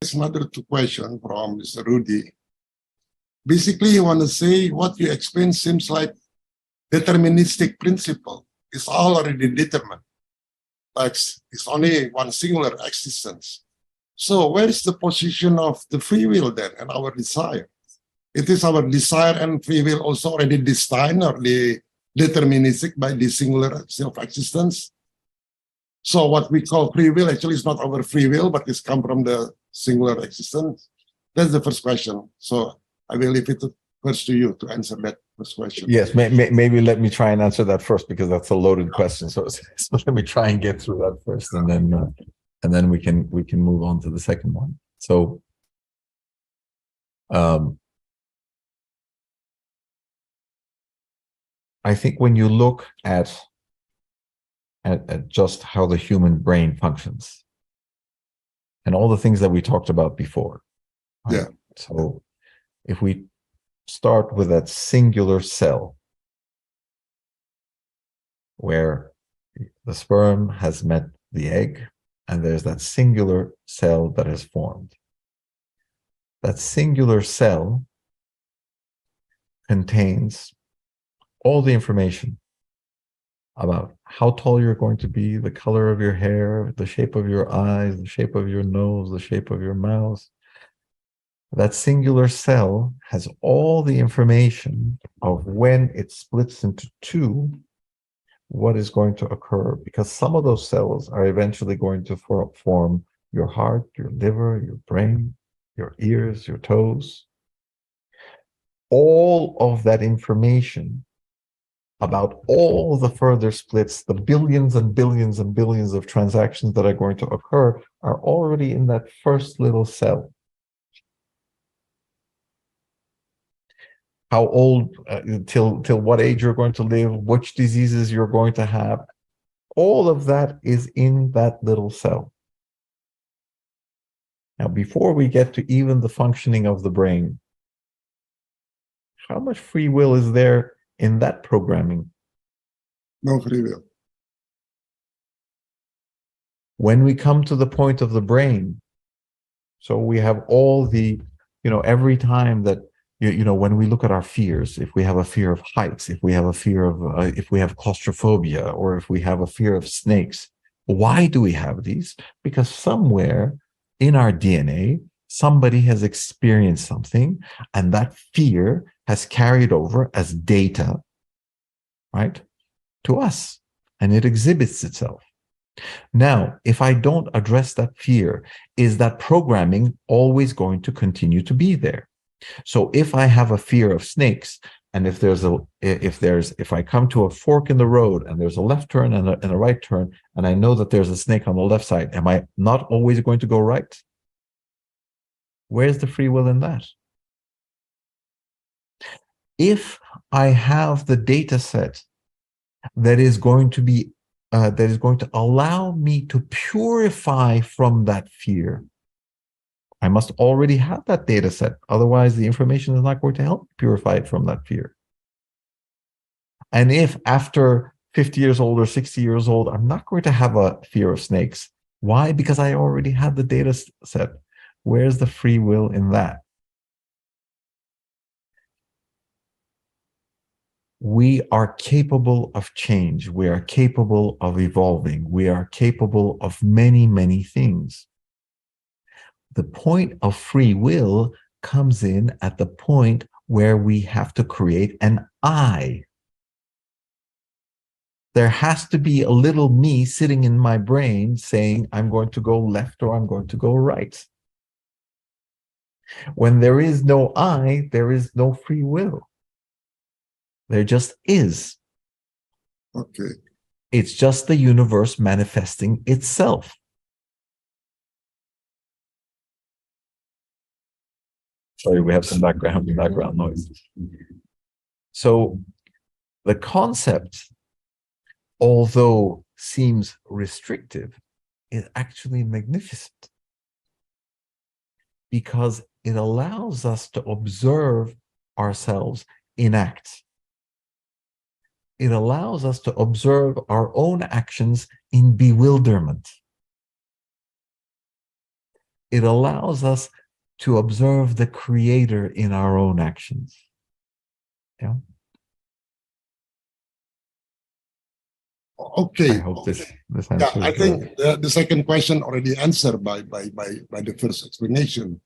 There's another two questions from Mr. Rudy. Basically, you want to say what you explain seems like deterministic principle. It's already determined. Like it's only one singular existence. So where is the position of the free will then and our desire? It is our desire and free will also already destined or deterministic by the singular self-existence. So what we call free will actually is not our free will, but it's come from the singular existence. That's the first question. So I will leave it first to you to answer that first question. Yes, maybe let me try and answer that first, because that's a loaded question. So let me try and get through that first, and then we can move on to the second one. So I think when you look at just how the human brain functions and all the things that we talked about before. Right? Yeah. So if we start with that singular cell where the sperm has met the egg, and there's that singular cell that has formed. That singular cell contains all the information about how tall you're going to be, the color of your hair, the shape of your eyes, the shape of your nose, the shape of your mouth. That singular cell has all the information of when it splits into two, what is going to occur, because some of those cells are eventually going to form your heart, your liver, your brain, your ears, your toes. All of that information about all the further splits, the billions and billions and billions of transactions that are going to occur, are already in that first little cell. How old, till what age you're going to live, which diseases you're going to have, all of that is in that little cell. Now, before we get to even the functioning of the brain, how much free will is there in that programming? No free will. When we come to the point of the brain, so we have all the, every time that, when we look at our fears, if we have a fear of heights, if we have a fear of, if we have claustrophobia, or if we have a fear of snakes, why do we have these? Because somewhere in our DNA, somebody has experienced something, and that fear has carried over as data, right, to us, and it exhibits itself. Now, if I don't address that fear, is that programming always going to continue to be there? So if I have a fear of snakes, and if I come to a fork in the road and there's a left turn and a right turn, and I know that there's a snake on the left side, am I not always going to go right? Where's the free will in that? If I have the data set that is going to be that is going to allow me to purify from that fear, I must already have that data set. Otherwise, the information is not going to help purify it from that fear. And if after 50 years old or 60 years old, I'm not going to have a fear of snakes. Why? Because I already have the data set. Where's the free will in that? We are capable of change. We are capable of evolving. We are capable of many, many things. The point of free will comes in at the point where we have to create an I. There has to be a little me sitting in my brain saying, I'm going to go left or I'm going to go right. When there is no I, there is no free will. There just is. Okay. It's just the universe manifesting itself. Sorry, we have some background noise. So the concept, although seems restrictive, is actually magnificent, because it allows us to observe ourselves in act. It allows us to observe our own actions in bewilderment. it allows us to observe the creator in our own actions. Yeah. Okay. I hope this Yeah, answers. I think the second question already answered by the first explanation.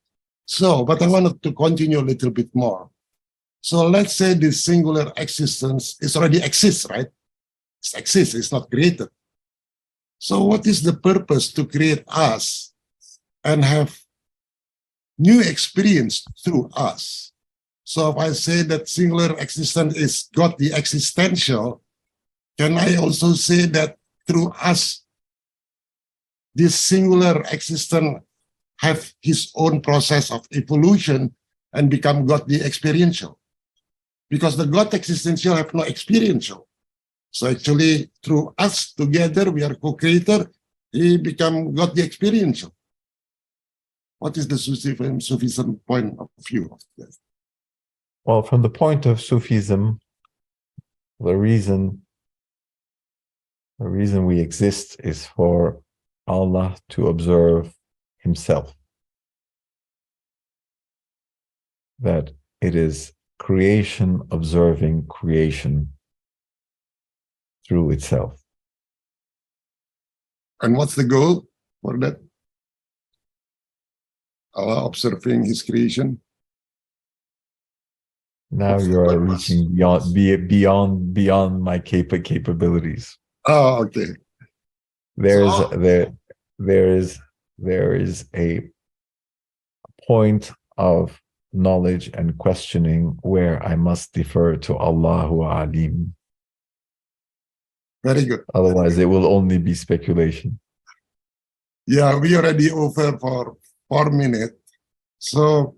So, but I wanted to continue a little bit more. So let's say this singular existence is already exists, right? It exists, it's not created. So what is the purpose to create us and have new experience through us? So if I say that singular existence is God the existential, can I also say that through us, this singular existence have his own process of evolution and become God the experiential? Because the God existential have no experiential. So actually, through us together, we are co-creator, he become God the experiential. What is the Sufism point of view of this? Well, from the point of Sufism, the reason we exist is for Allah to observe himself. That it is creation observing creation through itself. And what's the goal for that? Allah observing his creation. Now What's you the are purpose? reaching beyond my capabilities. Oh, okay. There So, is a point of knowledge and questioning where I must defer to Allahu Alim. very good. Otherwise, it will only be speculation. Yeah, we already over for 4 minutes. So